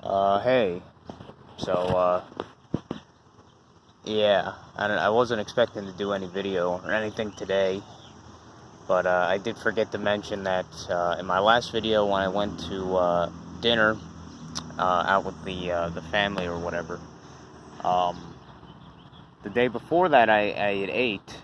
Hey. So, yeah, I wasn't expecting to do any video or anything today, but, I did forget to mention that, in my last video when I went to, dinner, out with the family or whatever, um, the day before that I had ate,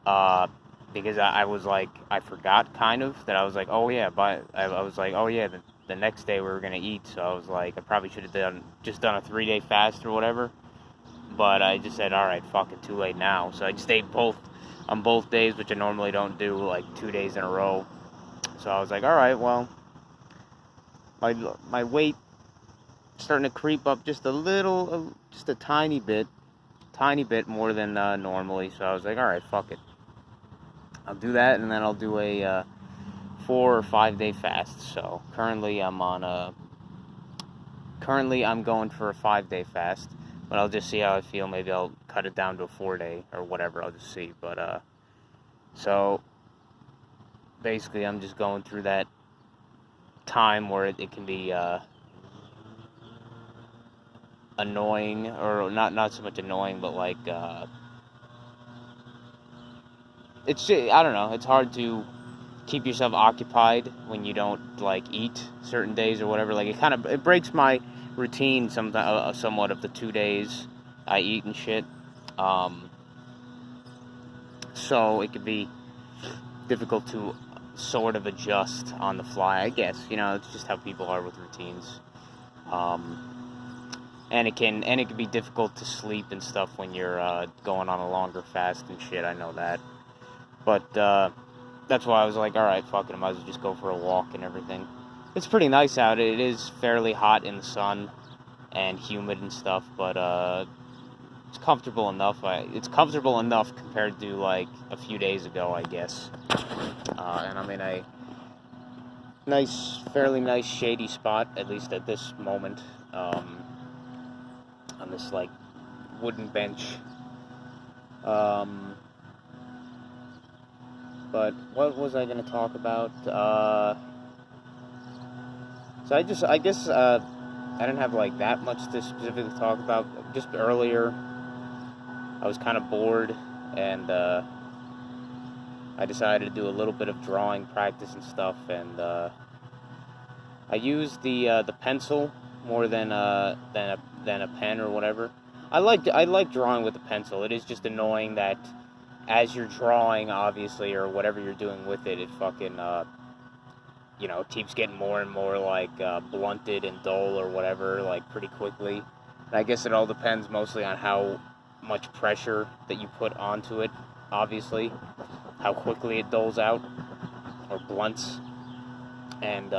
uh, because I was like, I forgot kind of, that I was like, oh yeah, but I was like, oh yeah, the next day we were gonna eat, so I was like, I probably should have just done a 3-day fast or whatever. But I just said, all right, fuck it, too late now. So I just ate both on both days, which I normally don't do, like 2 days in a row. So I was like, all right, well, my weight starting to creep up just a little, just a tiny bit more than normally. So I was like, all right, fuck it, I'll do that, and then I'll do a 4 or 5 day fast. So currently I'm going for a 5 day fast, but I'll just see how I feel. Maybe I'll cut it down to a 4 day or whatever. I'll just see. But so basically, I'm just going through that time where it can be annoying, or not so much annoying, but like I don't know. It's hard to keep yourself occupied when you don't like eat certain days or whatever. Like it breaks my routine somewhat of the 2 days I eat and shit. Um, so it could be difficult to sort of adjust on the fly, I guess. It's just how people are with routines. And it can be difficult to sleep and stuff when you're going on a longer fast and shit. I know that, but that's why I was like, all right, fuck it, I might as well just go for a walk and everything. It's pretty nice out. It is fairly hot in the sun and humid and stuff, but it's comfortable enough. It's comfortable enough compared to like a few days ago, I guess. And I'm in a fairly nice shady spot, at least at this moment. On this like wooden bench. But what was I going to talk about? So I guess I didn't have like that much to specifically talk about. Just earlier, I was kind of bored, and I decided to do a little bit of drawing practice and stuff, and I used the pencil more than a pen or whatever. I like drawing with a pencil. It is just annoying that as you're drawing, obviously, or whatever you're doing with it, it fucking keeps getting more and more like blunted and dull or whatever, like pretty quickly. And I guess it all depends mostly on how much pressure that you put onto it. Obviously, how quickly it dulls out or blunts, and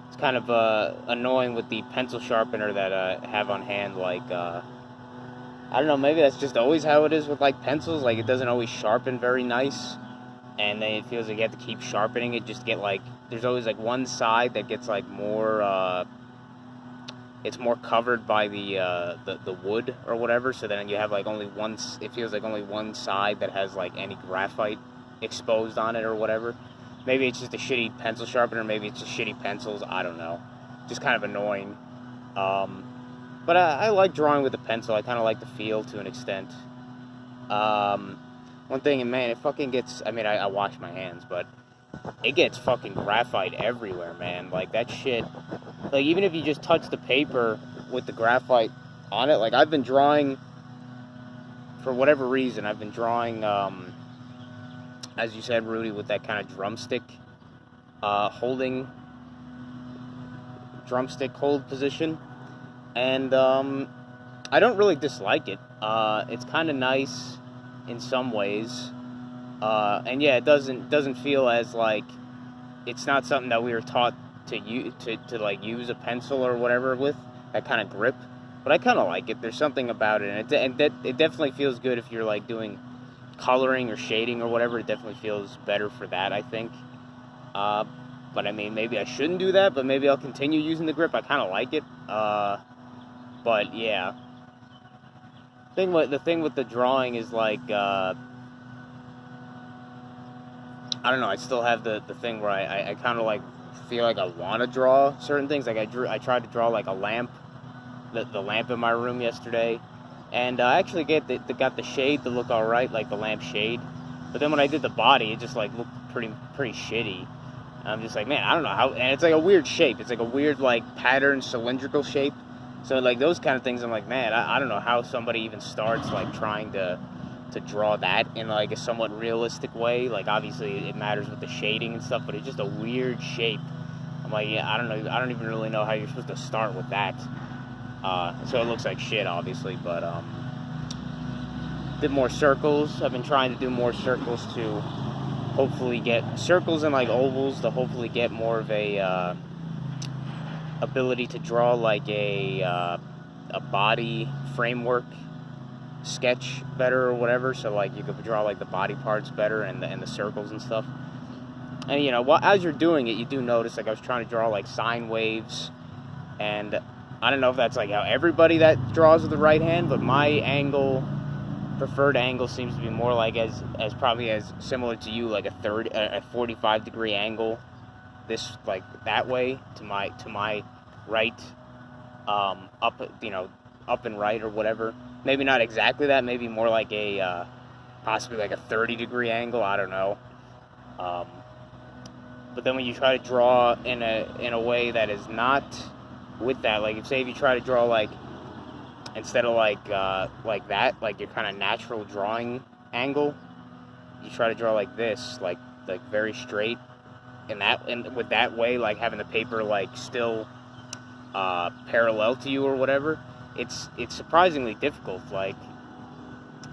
it's kind of annoying with the pencil sharpener that I have on hand. Like, I don't know, maybe that's just always how it is with like pencils. Like, it doesn't always sharpen very nice, and then it feels like you have to keep sharpening it just to get like. There's always like one side that gets like more. It's more covered by the wood or whatever. So then you have like only one. It feels like only one side that has like any graphite exposed on it or whatever. Maybe it's just a shitty pencil sharpener. Maybe it's just shitty pencils. I don't know. Just kind of annoying. But I like drawing with a pencil. I kind of like the feel to an extent. One thing, and man, it fucking gets. I mean, I wash my hands, but it gets fucking graphite everywhere, man. Like that shit. Like even if you just touch the paper with the graphite on it, like I've been drawing. For whatever reason, I've been drawing. As you said, Rudy, with that kind of drumstick hold position, and I don't really dislike it. It's kind of nice in some ways, and yeah, it doesn't feel as like it's not something that we were taught to like use a pencil or whatever with that kind of grip. But I kind of like it. There's something about it, and it definitely feels good if you're like doing coloring or shading or whatever. It definitely feels better for that, I think. But I mean, maybe I shouldn't do that, but maybe I'll continue using the grip. I kind of like it. But yeah. The thing with the drawing is like, I don't know, I still have the thing where I kind of like feel like I want to draw certain things. Like I tried to draw like a lamp, the lamp in my room yesterday, and I actually got the shade to look all right, like the lamp shade. But then when I did the body, it just like looked pretty shitty. And I'm just like, man, I don't know how. And it's like a weird shape. It's like a weird like pattern cylindrical shape. So like those kind of things, I'm like, man, I don't know how somebody even starts like trying to draw that in like a somewhat realistic way. Like obviously it matters with the shading and stuff, but it's just a weird shape. I'm like, yeah, I don't know. I don't even really know how you're supposed to start with that. So it looks like shit, obviously, but did more circles. I've been trying to do more circles to hopefully get circles and like ovals to hopefully get more of a ability to draw like a body framework sketch better or whatever. So like you could draw like the body parts better and the circles and stuff. And you know, as you're doing it, you do notice like I was trying to draw like sine waves, and I don't know if that's like how everybody that draws with the right hand, but my preferred angle seems to be more like as probably as similar to you, like a 45 degree angle, this like that way to my right, up and right or whatever. Maybe not exactly that, maybe more like a possibly like a 30 degree angle, I don't know. But then when you try to draw in a way that is not with that, like if you try to draw like instead of like that, like your kind of natural drawing angle, you try to draw like this, like very straight, and with that way, like having the paper like still parallel to you or whatever, it's surprisingly difficult. Like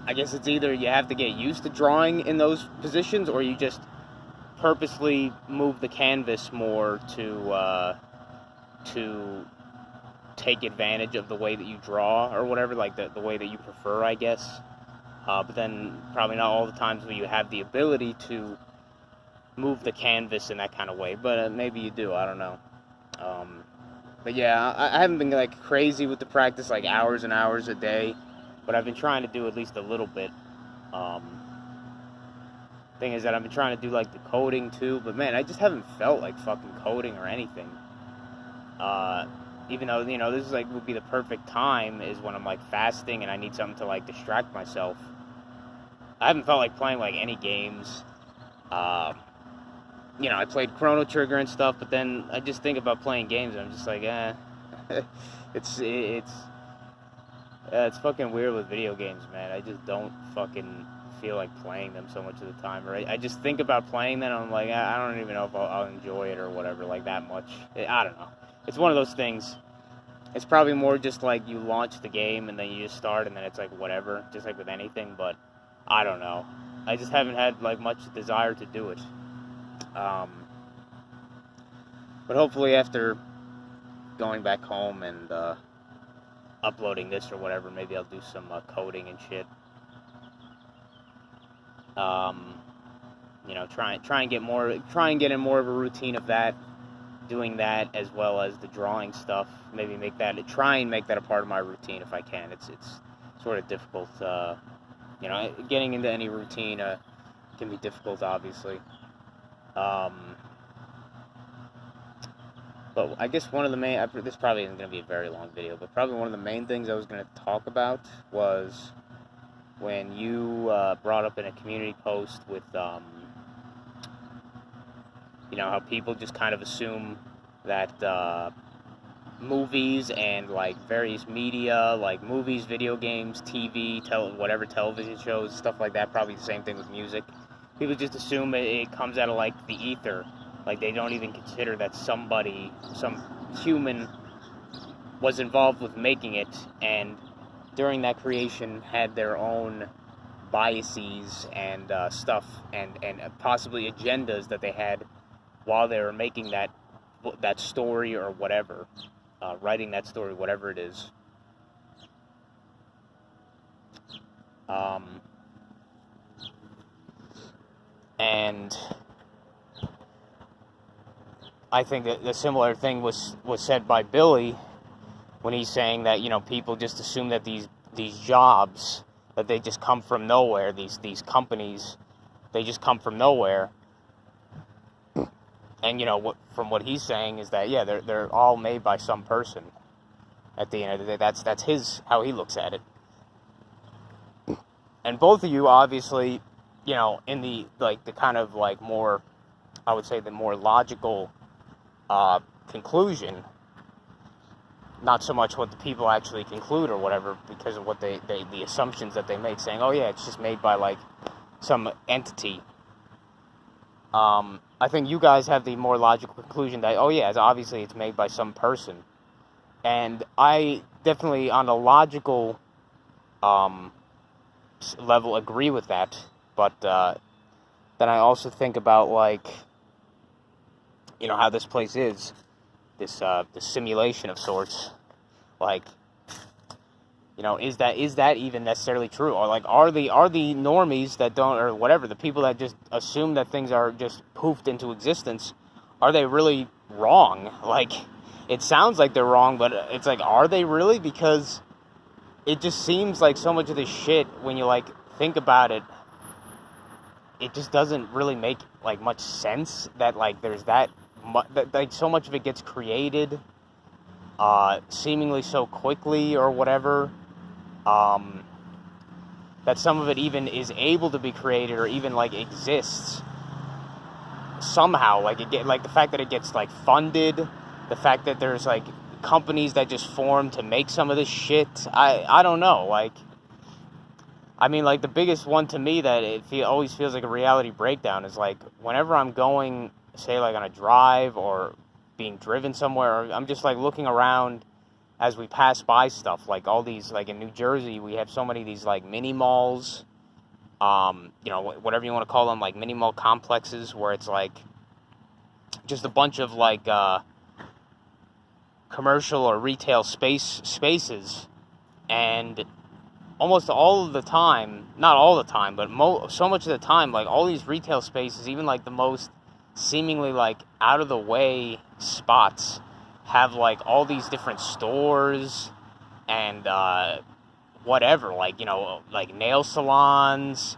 I guess it's either you have to get used to drawing in those positions, or you just purposely move the canvas more to take advantage of the way that you draw or whatever, like the way that you prefer, I guess. But then probably not all the times where you have the ability to move the canvas in that kind of way, but maybe you do, I don't know. But yeah, I haven't been like crazy with the practice, like hours and hours a day, but I've been trying to do at least a little bit. Thing is that I've been trying to do like the coding too, but man, I just haven't felt like fucking coding or anything. Even though, you know, this is like would be the perfect time is when I'm like fasting and I need something to like distract myself. I haven't felt like playing like any games. You know, I played Chrono Trigger and stuff, but then I just think about playing games and I'm just like, it's fucking weird with video games, man. I just don't fucking feel like playing them so much of the time. Or I just think about playing them and I'm like, I don't even know if I'll enjoy it or whatever, like that much. I don't know. It's one of those things. It's probably more just like you launch the game and then you just start and then it's like whatever, just like with anything, but I don't know. I just haven't had like much desire to do it. But hopefully after going back home and uploading this or whatever, maybe I'll do some coding and shit. You know, try and get in more of a routine of that, doing that as well as the drawing stuff. Maybe try and make that a part of my routine if I can. It's sort of difficult. You know, getting into any routine can be difficult, obviously. But I guess one of the main, this probably isn't going to be a very long video, but probably one of the main things I was going to talk about was when you brought up in a community post with, you know, how people just kind of assume that movies and like various media, like movies, video games, TV, whatever television shows, stuff like that, probably the same thing with music. People just assume it comes out of like the ether. Like they don't even consider that some human was involved with making it, and during that creation had their own biases and stuff, and possibly agendas that they had while they were making that story or whatever, writing that story, whatever it is. And I think that the similar thing was said by Billy when he's saying that, you know, people just assume that these jobs, that they just come from nowhere, these companies, they just come from nowhere. And, from what he's saying is that, yeah, they're all made by some person at the end of the day. That's how he looks at it. And both of you, obviously, in the kind of, more, I would say, the more logical conclusion, not so much what the people actually conclude or whatever, because of what the assumptions that they make, saying, oh, yeah, it's just made by, some entity. I think you guys have the more logical conclusion that, oh, yeah, obviously it's made by some person. And I definitely, on a logical level, agree with that. But then I also think about, how this place is, this simulation of sorts. Is that even necessarily true? Or are the normies that don't, or whatever, the people that just assume that things are just poofed into existence, are they really wrong? It sounds like they're wrong, but it's are they really? Because it just seems like so much of this shit, when you think about it, it just doesn't really make much sense that there's that so much of it gets created seemingly so quickly or whatever. That some of it even is able to be created or even exists somehow. The fact that it gets funded, the fact that there's companies that just form to make some of this shit. I don't know. The biggest one to me that always feels like a reality breakdown is whenever I'm going, say on a drive or being driven somewhere, or I'm just looking around as we pass by stuff, all these, in New Jersey, we have so many of these, mini malls, whatever you want to call them, mini mall complexes, where it's, just a bunch of, commercial or retail spaces, and almost all of the time, not all the time, but so much of the time, all these retail spaces, even, the most seemingly, out-of-the-way spots, have all these different stores and whatever, nail salons,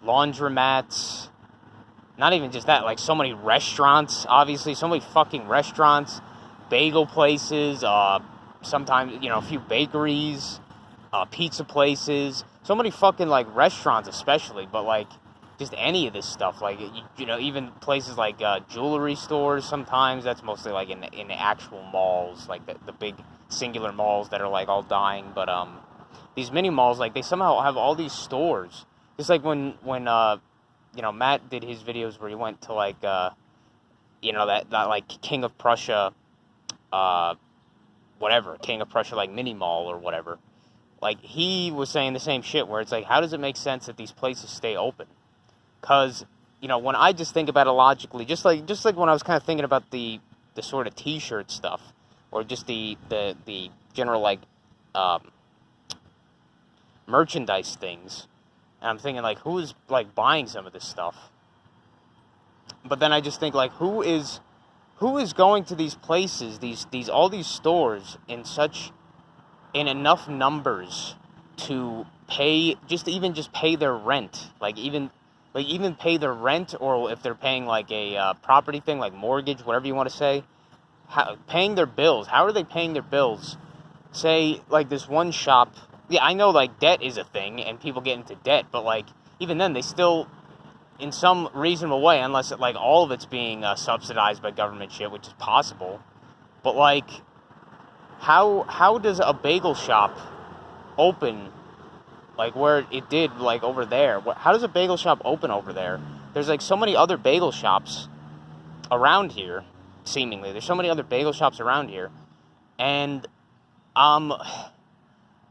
laundromats, not even just that, so many restaurants, obviously, so many fucking restaurants, bagel places, sometimes, a few bakeries, pizza places, so many fucking restaurants especially, but just any of this stuff, even places jewelry stores. Sometimes that's mostly in the actual malls, the big singular malls that are all dying. But these mini malls, they somehow have all these stores. Just when Matt did his videos where he went to that King of Prussia, whatever, King of Prussia mini mall or whatever. He was saying the same shit where it's how does it make sense that these places stay open? Because, when I just think about it logically, just like when I was kind of thinking about the sort of T-shirt stuff, or just the general, merchandise things, and I'm thinking, who's, buying some of this stuff? But then I just think, who is going to these places, all these stores, in enough numbers to pay, just pay their rent, even pay their rent, or if they're paying a property thing, mortgage, whatever you want to say, paying their bills. How are they paying their bills? Say this one shop. Yeah, I know debt is a thing and people get into debt, but even then they still, in some reasonable way, unless all of it's being subsidized by government shit, which is possible. But how does a bagel shop open? Where it did, over there. How does a bagel shop open over there? There's, so many other bagel shops around here, seemingly. There's so many other bagel shops around here. And, I'm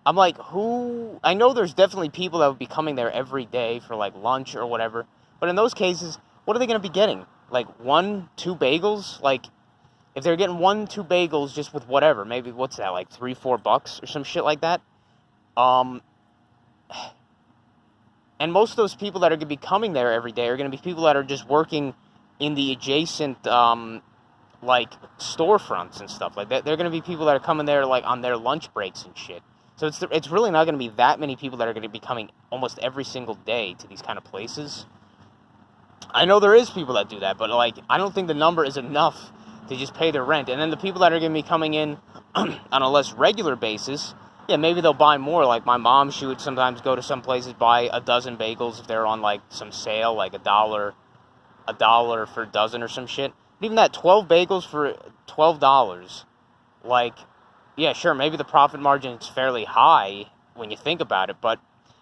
who... I know there's definitely people that would be coming there every day for, lunch or whatever. But in those cases, what are they going to be getting? 1, 2 bagels? If they're getting 1, 2 bagels just with whatever, maybe, what's that, $3, $4 or some shit like that? And most of those people that are going to be coming there every day are going to be people that are just working in the adjacent, storefronts and stuff like that. They're going to be people that are coming there, on their lunch breaks and shit. So it's really not going to be that many people that are going to be coming almost every single day to these kind of places. I know there is people that do that, but, like, I don't think the number is enough to just pay their rent. And then the people that are going to be coming in on a less regular basis, yeah, maybe they'll buy more. Like, my mom, she would sometimes go to some places, buy a dozen bagels if they're on, like, some sale, like $1 for a dozen or some shit. But even that, 12 bagels for $12, like, yeah, sure, maybe the profit margin is fairly high when you think about it, but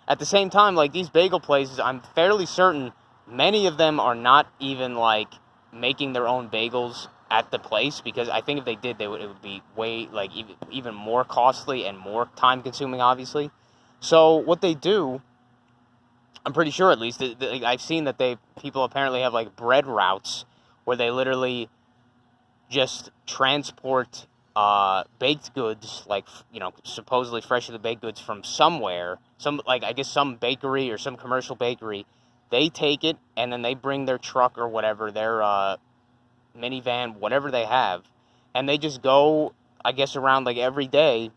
at the same time, like, these bagel places, I'm fairly certain many of them are not even, like, making their own bagels at the place, because I think if they did, it would be way, like, even more costly and more time-consuming, obviously. So what they do, I'm pretty sure at least, I've seen that people apparently have, like, bread routes where they literally just transport baked goods, like, supposedly freshly baked goods from somewhere, I guess some bakery or some commercial bakery. They take it, and then they bring their truck or whatever, their minivan, whatever they have, and they just go, I guess, around, like, every day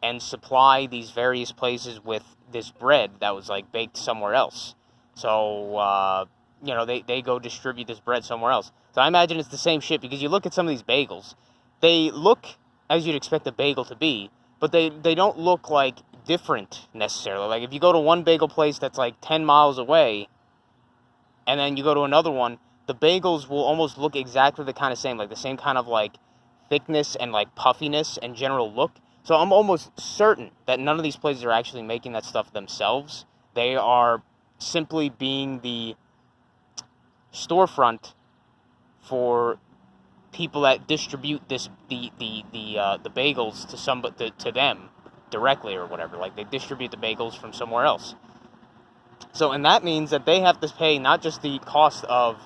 and supply these various places with this bread that was, like, baked somewhere else. So, they go distribute this bread somewhere else. So I imagine it's the same shit, because you look at some of these bagels, they look as you'd expect a bagel to be, but they don't look, like, different necessarily. Like, if you go to one bagel place that's, like, 10 miles away, and then you go to another one, the bagels will almost look exactly the kind of same, like the same kind of, like, thickness and, like, puffiness and general look. So I'm almost certain that none of these places are actually making that stuff themselves. They are simply being the storefront for people that distribute the bagels to them directly or whatever. Like, they distribute the bagels from somewhere else. So, and that means that they have to pay not just the cost of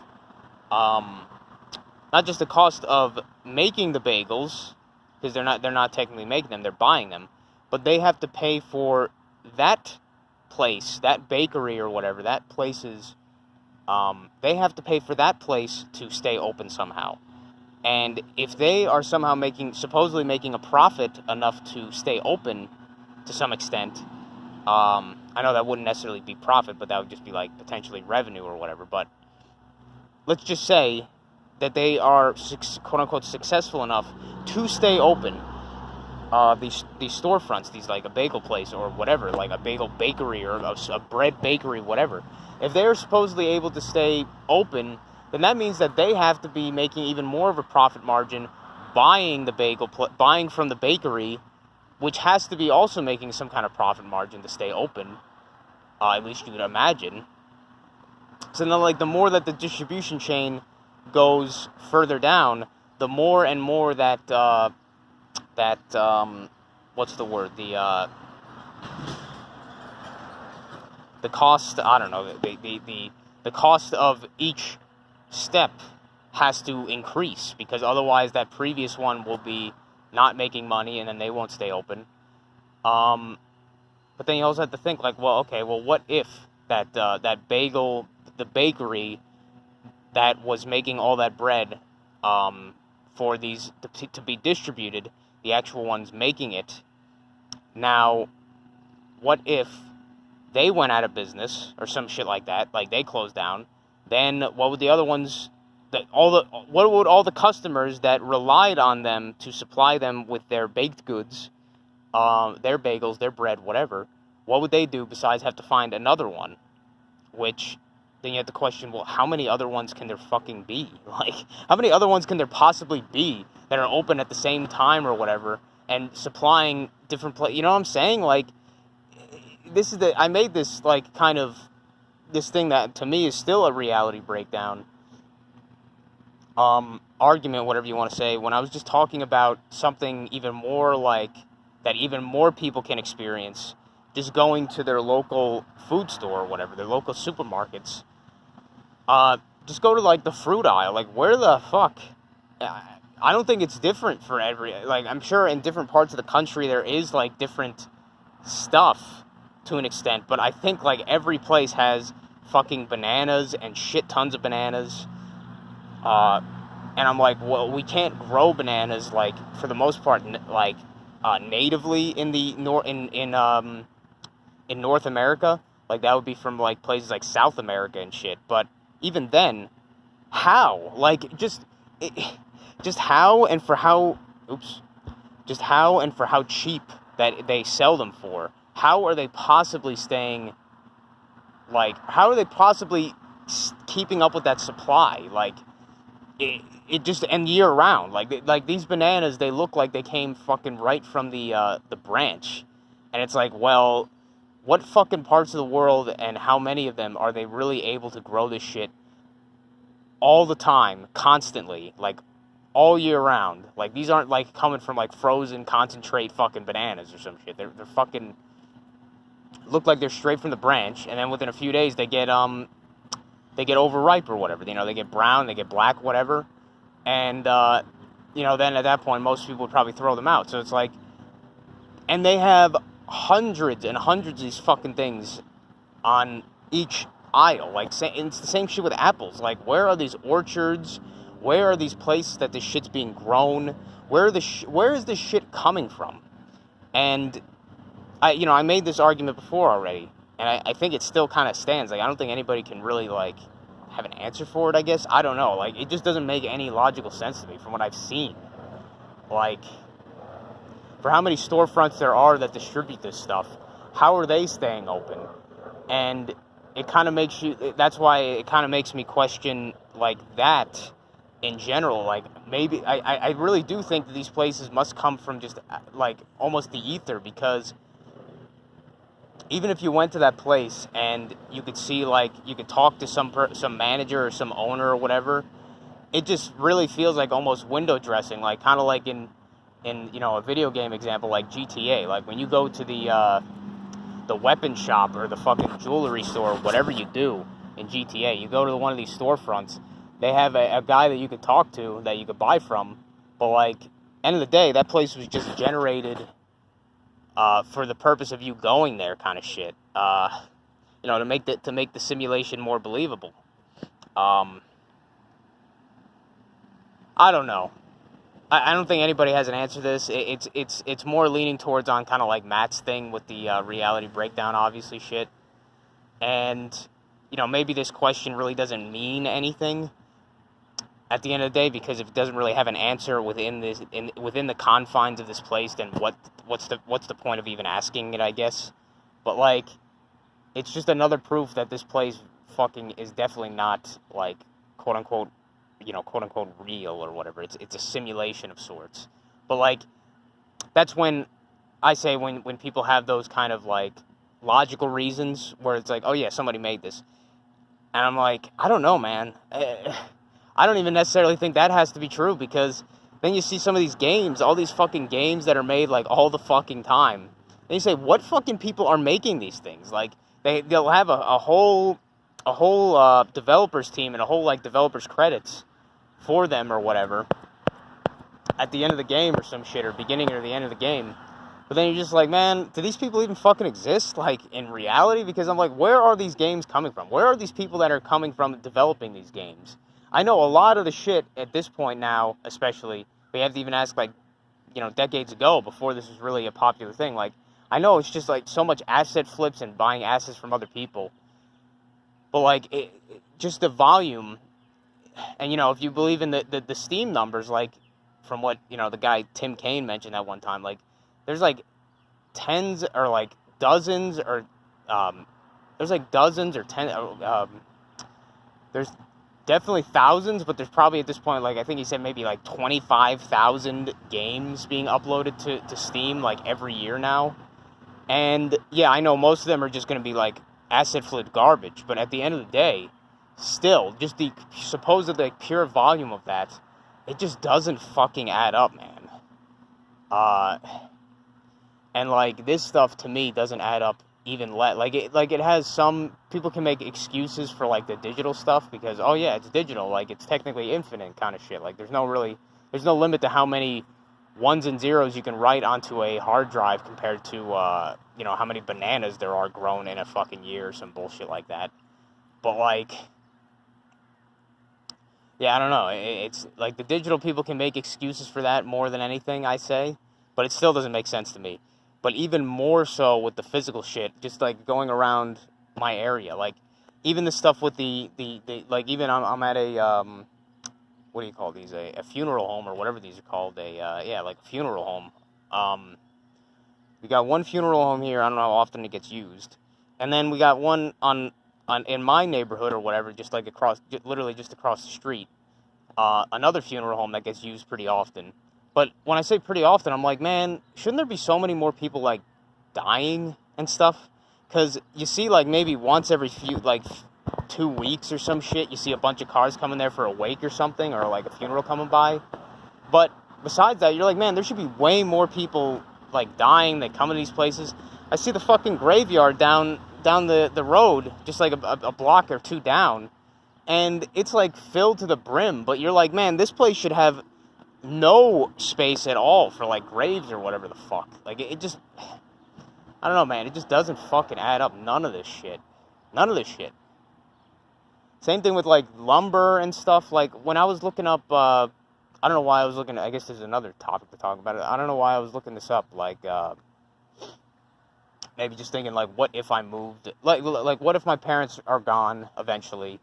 making the bagels, because they're not technically making them, they're buying them, but they have to pay for that place, that bakery or whatever, that place's, they have to pay for that place to stay open somehow. And if they are somehow supposedly making a profit enough to stay open to some extent, I know that wouldn't necessarily be profit, but that would just be, like, potentially revenue or whatever. But let's just say that they are, quote-unquote, successful enough to stay open. These storefronts, these, like, a bagel place or whatever, like a bagel bakery or a bread bakery, whatever. If they're supposedly able to stay open, then that means that they have to be making even more of a profit margin buying from the bakery, which has to be also making some kind of profit margin to stay open, at least you would imagine. So then, like, the more that the distribution chain goes further down, the more and more that what's the word? The cost, I don't know, the cost of each step has to increase, because otherwise that previous one will be not making money, and then they won't stay open. But then you also have to think, like, well, okay, well, what if the bakery that was making all that bread for these to be distributed, the actual ones making it, now, what if they went out of business or some shit like that, like they closed down? Then what would the other ones, what would all the customers that relied on them to supply them with their baked goods, their bagels, their bread, whatever, what would they do besides have to find another one? Which, then you have to question, well, how many other ones can there fucking be? Like, how many other ones can there possibly be that are open at the same time or whatever, and supplying different places? You know what I'm saying? Like, I made this, like, kind of, this thing that to me is still a reality breakdown, argument, whatever you want to say, when I was just talking about something even more like, that even more people can experience, just going to their local food store or whatever, their local supermarkets. Just go to, like, the fruit aisle. Like, where the fuck? I don't think it's different for like, I'm sure in different parts of the country there is, like, different stuff to an extent, but I think, like, every place has fucking bananas and shit tons of bananas. And I'm like, well, we can't grow bananas, like, for the most part, like, natively in North America. Like, that would be from, like, places like South America and shit. But even then, how? Like, just how and for how, just how and for how cheap that they sell them for. How are they possibly staying, like, how are they possibly keeping up with that supply? Like, it just, and year round, like these bananas, they look like they came fucking right from the branch, and it's like, well, what fucking parts of the world and how many of them are they really able to grow this shit all the time, constantly, like all year round? Like, these aren't like coming from like frozen concentrate fucking bananas or some shit. They're fucking look like they're straight from the branch, and then within a few days they get overripe or whatever. You know, they get brown, they get black, whatever. And, you know, then at that point, most people would probably throw them out. So it's like, and they have hundreds and hundreds of these fucking things on each aisle. Like, it's the same shit with apples. Like, where are these orchards? Where are these places that this shit's being grown? Where is this shit coming from? And, I made this argument before already. And I think it still kind of stands. Like, I don't think anybody can really, like, have an answer for it, I guess. I don't know. Like, it just doesn't make any logical sense to me from what I've seen. Like, for how many storefronts there are that distribute this stuff, how are they staying open? And it kind of makes that's why it kind of makes me question, like, that in general. Like, maybe, I really do think that these places must come from just, like, almost the ether, because even if you went to that place and you could see, like, you could talk to some manager or some owner or whatever, it just really feels like almost window dressing, like, kind of like in a video game example like GTA. Like, when you go to the weapon shop or the fucking jewelry store, whatever you do in GTA, you go to one of these storefronts, they have a guy that you could talk to, that you could buy from, but, like, end of the day, that place was just generated for the purpose of you going there, kind of shit. To make the simulation more believable. I don't know. I don't think anybody has an answer to this. It's more leaning towards on kind of like Matt's thing with the reality breakdown, obviously, shit. And, maybe this question really doesn't mean anything at the end of the day, because if it doesn't really have an answer within the confines of this place, then what's the point of even asking it, I guess. But, like, it's just another proof that this place fucking is definitely not, like, quote unquote real or whatever. It's a simulation of sorts. But, like, that's when I say when people have those kind of, like, logical reasons where it's like, oh yeah, somebody made this, and I'm like, I don't know, man. I don't even necessarily think that has to be true, because then you see some of these games, all these fucking games that are made, like, all the fucking time. And you say, what fucking people are making these things? Like, they'll have a whole developers team and a whole, like, developers credits for them or whatever at the end of the game or some shit, or beginning or the end of the game. But then you're just like, man, do these people even fucking exist, like, in reality? Because I'm like, where are these games coming from? Where are these people that are coming from developing these games? I know a lot of the shit at this point now, especially, we have to even ask, like, decades ago, before this was really a popular thing. Like, I know it's just, like, so much asset flips and buying assets from other people. But, like, just the volume, and, if you believe in the Steam numbers, like, from what, the guy Tim Kaine mentioned that one time, like, there's, like, tens or, like, dozens or, there's, like, dozens or there's definitely thousands, but there's probably at this point, like, I think he said maybe, like, 25,000 games being uploaded to Steam, like, every year now. And, yeah, I know most of them are just going to be, like, asset flip garbage, but at the end of the day, still, just the supposed, like, pure volume of that, it just doesn't fucking add up, man. And, like, this stuff, to me, doesn't add up even less. Like, it has some, people can make excuses for, like, the digital stuff, because, oh, yeah, it's digital, like, it's technically infinite kind of shit. Like, there's no limit to how many ones and zeros you can write onto a hard drive compared to, how many bananas there are grown in a fucking year or some bullshit like that. But, like, yeah, I don't know. It's, like, the digital people can make excuses for that more than anything, I say, but it still doesn't make sense to me. But even more so with the physical shit, just, like, going around my area, like, even the stuff with the like, even I'm at a, what do you call these, a funeral home, or whatever these are called, yeah, like a funeral home. We got one funeral home here, I don't know how often it gets used, and then we got one on in my neighborhood or whatever, just like literally just across the street, another funeral home that gets used pretty often. But when I say pretty often, I'm like, man, shouldn't there be so many more people, like, dying and stuff? Because you see, like, maybe once every 2 weeks or some shit, you see a bunch of cars coming there for a wake or something, or, like, a funeral coming by. But besides that, you're like, man, there should be way more people, like, dying that come to these places. I see the fucking graveyard down the road, just, like, a block or two down, and it's, like, filled to the brim. But you're like, man, this place should have no space at all for, like, graves or whatever the fuck. Like, it just, I don't know, man, it just doesn't fucking add up. None of this shit. Same thing with, like, lumber and stuff. Like, when I was looking up, I don't know why I was looking, I guess there's another topic to talk about. I don't know why I was looking this up. Like, maybe just thinking, like, what if I moved? Like, what if my parents are gone eventually?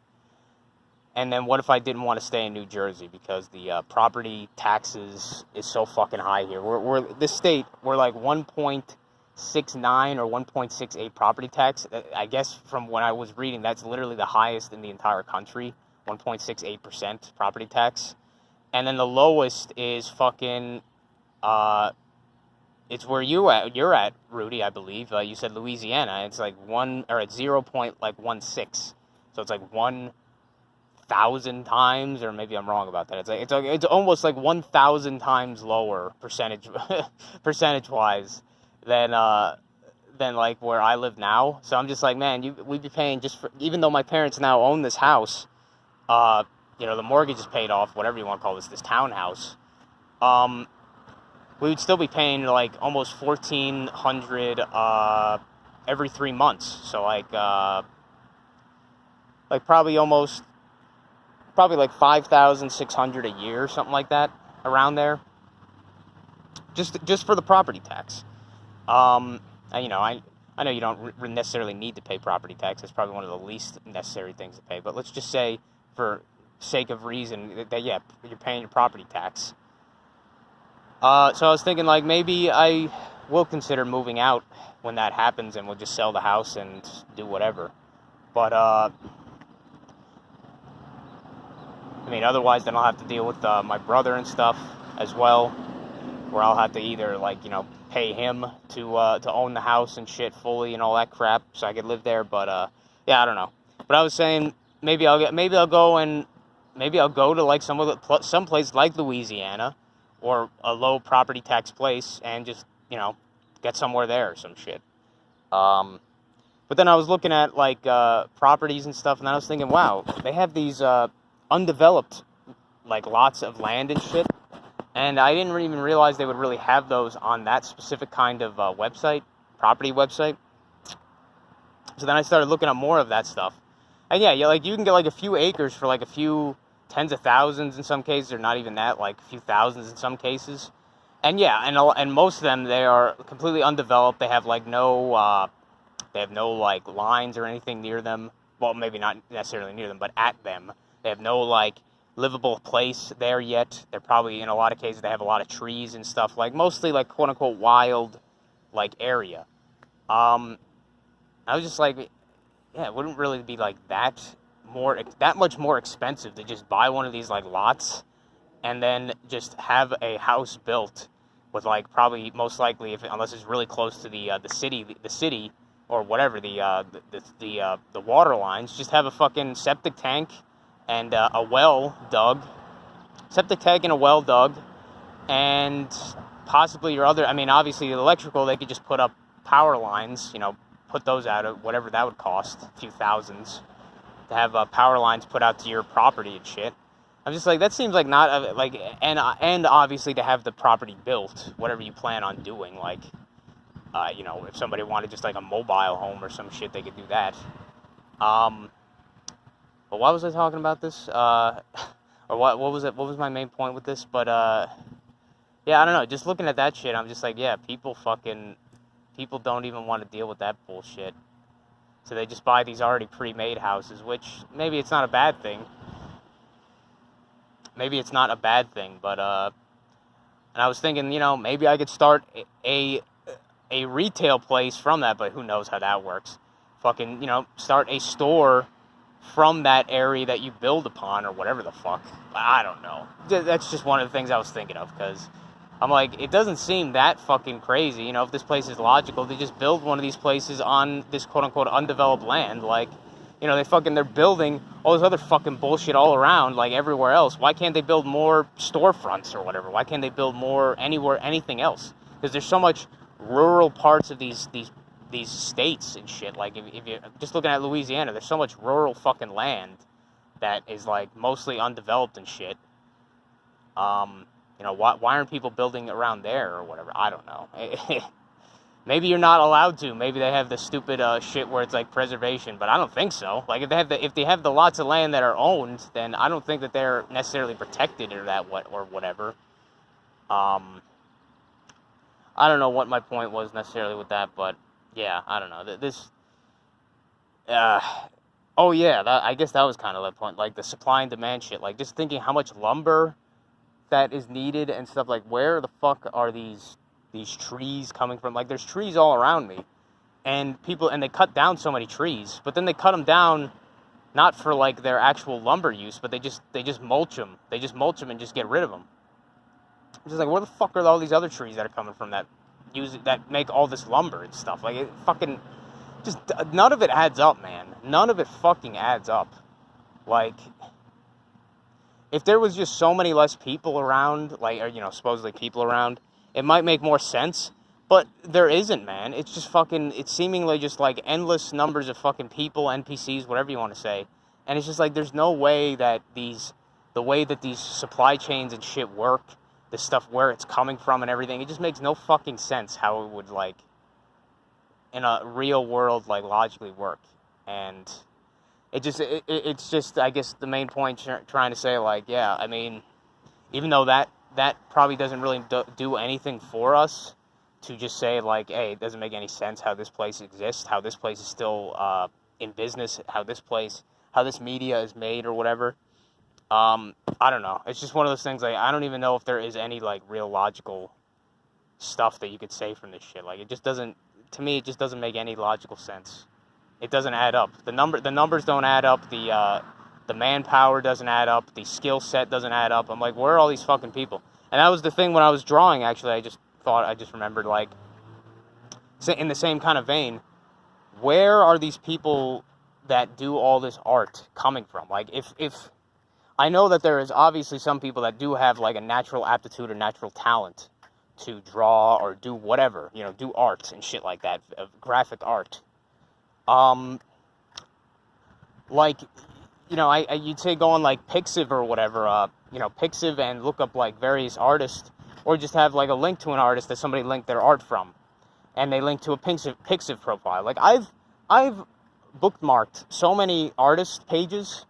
And then what if I didn't want to stay in New Jersey because the property taxes is so fucking high here? We're this state, we're like 1.69 or 1.68 property tax. I guess from when I was reading, that's literally the highest in the entire country, 1.68% property tax. And then the lowest is fucking, it's where you're at, Rudy, I believe. You said Louisiana. It's like at 0.16. So it's like 1,000 times, or maybe I'm wrong about that. It's almost like 1,000 times lower percentage wise than like where I live now. So I'm just like, man, we'd be paying just for, even though my parents now own this house, the mortgage is paid off, whatever you want to call this townhouse. We would still be paying like almost $1,400 every 3 months. So like probably like $5,600 a year, something like that, around there, just for the property tax. I know you don't necessarily need to pay property tax. It's probably one of the least necessary things to pay. But let's just say, for sake of reason, that yeah, you're paying your property tax. So I was thinking, like, maybe I will consider moving out when that happens, and we'll just sell the house and do whatever. But otherwise, then I'll have to deal with my brother and stuff as well, where I'll have to either, like, pay him to own the house and shit fully and all that crap, so I could live there. But yeah, I don't know. But I was saying, maybe I'll go to like some place like Louisiana, or a low property tax place, and just get somewhere there or some shit. But then I was looking at like properties and stuff, and I was thinking, wow, they have these undeveloped like lots of land and shit, and I didn't even realize they would really have those on that specific kind of property website. So then I started looking up more of that stuff, and yeah, like you can get like a few acres for like a few tens of thousands in some cases, or not even that, like a few thousands in some cases. And yeah, and most of them, they are completely undeveloped. They have like no like lines or anything near them. Well, maybe not necessarily near them, but at them. They have no like livable place there yet. They're probably, in a lot of cases, they have a lot of trees and stuff, like mostly like quote unquote wild like area. I was just like, yeah, it wouldn't really be like that much more expensive to just buy one of these like lots and then just have a house built with like probably most likely, unless it's really close to the city or whatever, the water lines, just have a fucking septic tank and a well dug, and possibly obviously the electrical, they could just put up power lines, put those out at whatever that would cost, a few thousands, to have power lines put out to your property and shit. I'm just like, that seems like not like, and obviously to have the property built, whatever you plan on doing, like, if somebody wanted just like a mobile home or some shit, they could do that. But why was I talking about this? Or what was it? What was my main point with this? But yeah, I don't know. Just looking at that shit, I'm just like, yeah, people don't even want to deal with that bullshit. So they just buy these already pre-made houses, which maybe it's not a bad thing. Maybe it's not a bad thing, but and I was thinking, you know, maybe I could start a retail place from that, but who knows how that works. Fucking, you know, start a store from that area that you build upon, or whatever the fuck. I don't know. That's just one of the things I was thinking of, because I'm like, it doesn't seem that fucking crazy. You know, if this place is logical, they just build one of these places on this quote-unquote undeveloped land. Like, you know, they're building all this other fucking bullshit all around, like everywhere else. Why can't they build more storefronts or whatever? Why can't they build more anything else? Because there's so much rural parts of these states and shit. Like, if you're just looking at Louisiana, there's so much rural fucking land that is, like, mostly undeveloped and shit. You know, why aren't people building around there or whatever? I don't know. Maybe you're not allowed to. Maybe they have the stupid shit where it's like preservation, but I don't think so. Like, if they have the lots of land that are owned, then I don't think that they're necessarily protected or whatever. I don't know what my point was necessarily with that, but yeah, I don't know. Oh yeah, I guess that was kind of the point. Like, the supply and demand shit. Like, just thinking how much lumber that is needed and stuff. Like, where the fuck are these trees coming from? Like, there's trees all around me, and they cut down so many trees, but then they cut them down not for, like, their actual lumber use, but they just mulch them. They just mulch them and just get rid of them. It's just like, where the fuck are all these other trees that are coming from that make all this lumber and stuff? Like, it fucking just, none of it adds up, man. None of it fucking adds up. Like, if there was just so many less people around, like, or, you know, supposedly people around, it might make more sense, but there isn't, man. It's just fucking, it's seemingly just, like, endless numbers of fucking people, NPCs, whatever you want to say, and it's just like, there's no way that the way that these supply chains and shit work, the stuff where it's coming from and everything, it just makes no fucking sense how it would, like, in a real world, like, logically work. And it's just, I guess, the main point trying to say, like, yeah, I mean, even though that probably doesn't really do anything for us, to just say, like, hey, it doesn't make any sense how this place exists, how this place is still in business, how this media is made or whatever. I don't know. It's just one of those things, like, I don't even know if there is any, like, real logical stuff that you could say from this shit. Like, it just doesn't, to me, it just doesn't make any logical sense. It doesn't add up. The numbers don't add up. The manpower doesn't add up. The skill set doesn't add up. I'm like, where are all these fucking people? And that was the thing when I was drawing, actually. I just remembered, like, in the same kind of vein, where are these people that do all this art coming from? Like, if I know that there is obviously some people that do have, like, a natural aptitude or natural talent to draw or do whatever, you know, do art and shit like that, graphic art. Like, you know, you'd say go on, like, Pixiv or whatever, you know, Pixiv, and look up, like, various artists, or just have, like, a link to an artist that somebody linked their art from, and they link to a Pixiv profile. Like, I've bookmarked so many artist pages,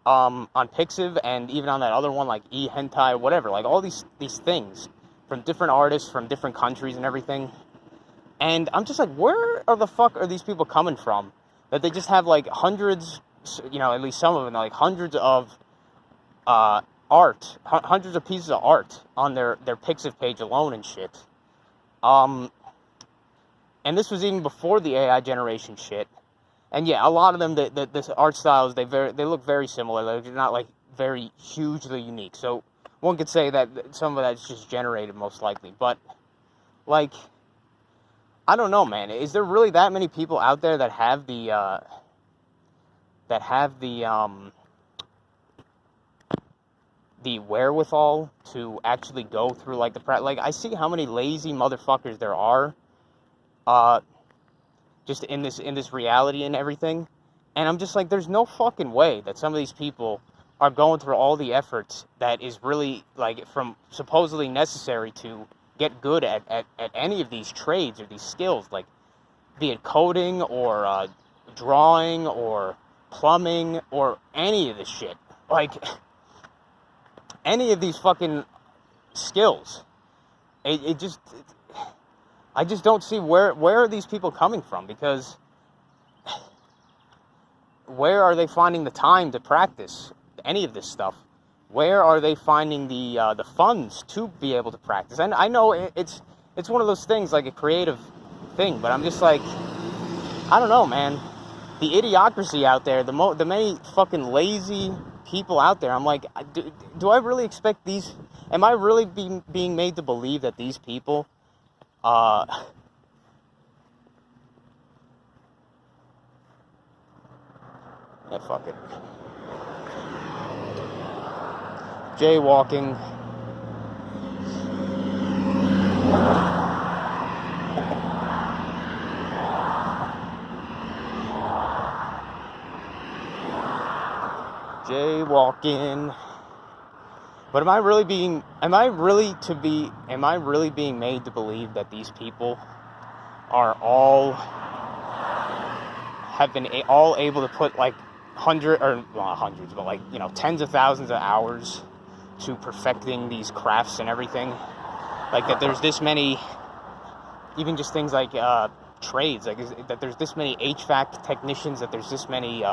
on Pixiv, and even on that other one, like, eHentai or whatever, like, all these things from different artists from different countries and everything. And I'm just like, where the fuck are these people coming from? That they just have, like, hundreds, you know, at least some of them, like, hundreds of art, hundreds of pieces of art on their Pixiv page alone and shit. And this was even before the AI generation shit. And yeah, a lot of them, the art styles, they look very similar. They're not, like, very hugely unique. So one could say that some of that's just generated, most likely. But, like, I don't know, man. Is there really that many people out there that have the wherewithal to actually go through, like, like, I see how many lazy motherfuckers there are, just in this reality and everything, and I'm just like, there's no fucking way that some of these people are going through all the efforts that is really, like, from supposedly necessary to get good at any of these trades or these skills, like, be it coding or drawing or plumbing or any of this shit. Like, any of these fucking skills. I just don't see where are these people coming from, because where are they finding the time to practice any of this stuff? Where are they finding the funds to be able to practice? And I know it's one of those things, like a creative thing, but I'm just like, I don't know, man. The idiocracy out there, the many fucking lazy people out there, I'm like, do I really expect these? Am I really being made to believe that these people, yeah, fuck it. Jaywalking. Jaywalking. But am I really being made to believe that these people are all able to put like hundreds, but like, you know, tens of thousands of hours to perfecting these crafts and everything? Like that there's this many, even just things like trades, like that there's this many HVAC technicians, that there's this many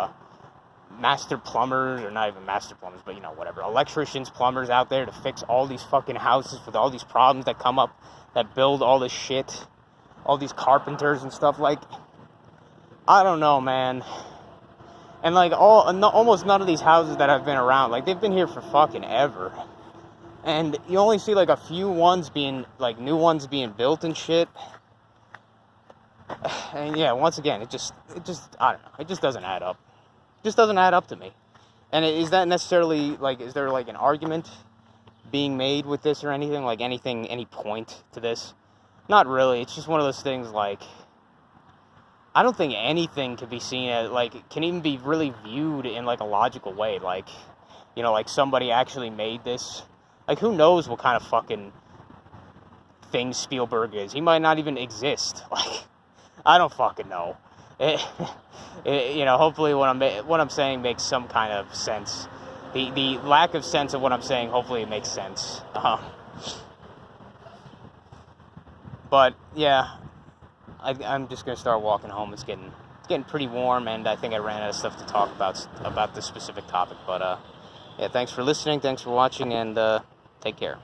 master plumbers, or not even master plumbers, but, you know, whatever, electricians, plumbers out there to fix all these fucking houses with all these problems that come up, that build all this shit, all these carpenters and stuff. Like, I don't know, man. And like almost none of these houses that have been around, like, they've been here for fucking ever, and you only see like a few ones being, like, new ones being built and shit. And yeah, once again, it just I don't know, it just doesn't add up. Just doesn't add up to me. And is that necessarily, like, is there like an argument being made with this or anything? Like any point to this? Not really. It's just one of those things, like, I don't think anything can be seen as, like, can even be really viewed in like a logical way. Like, you know, like somebody actually made this. Like, who knows what kind of fucking thing Spielberg is? He might not even exist. Like, I don't fucking know. You know, hopefully what I'm saying makes some kind of sense. The lack of sense of what I'm saying, hopefully it makes sense. But yeah, I'm just gonna start walking home. It's getting pretty warm, and I think I ran out of stuff to talk about this specific topic. But yeah, thanks for listening, thanks for watching, and take care.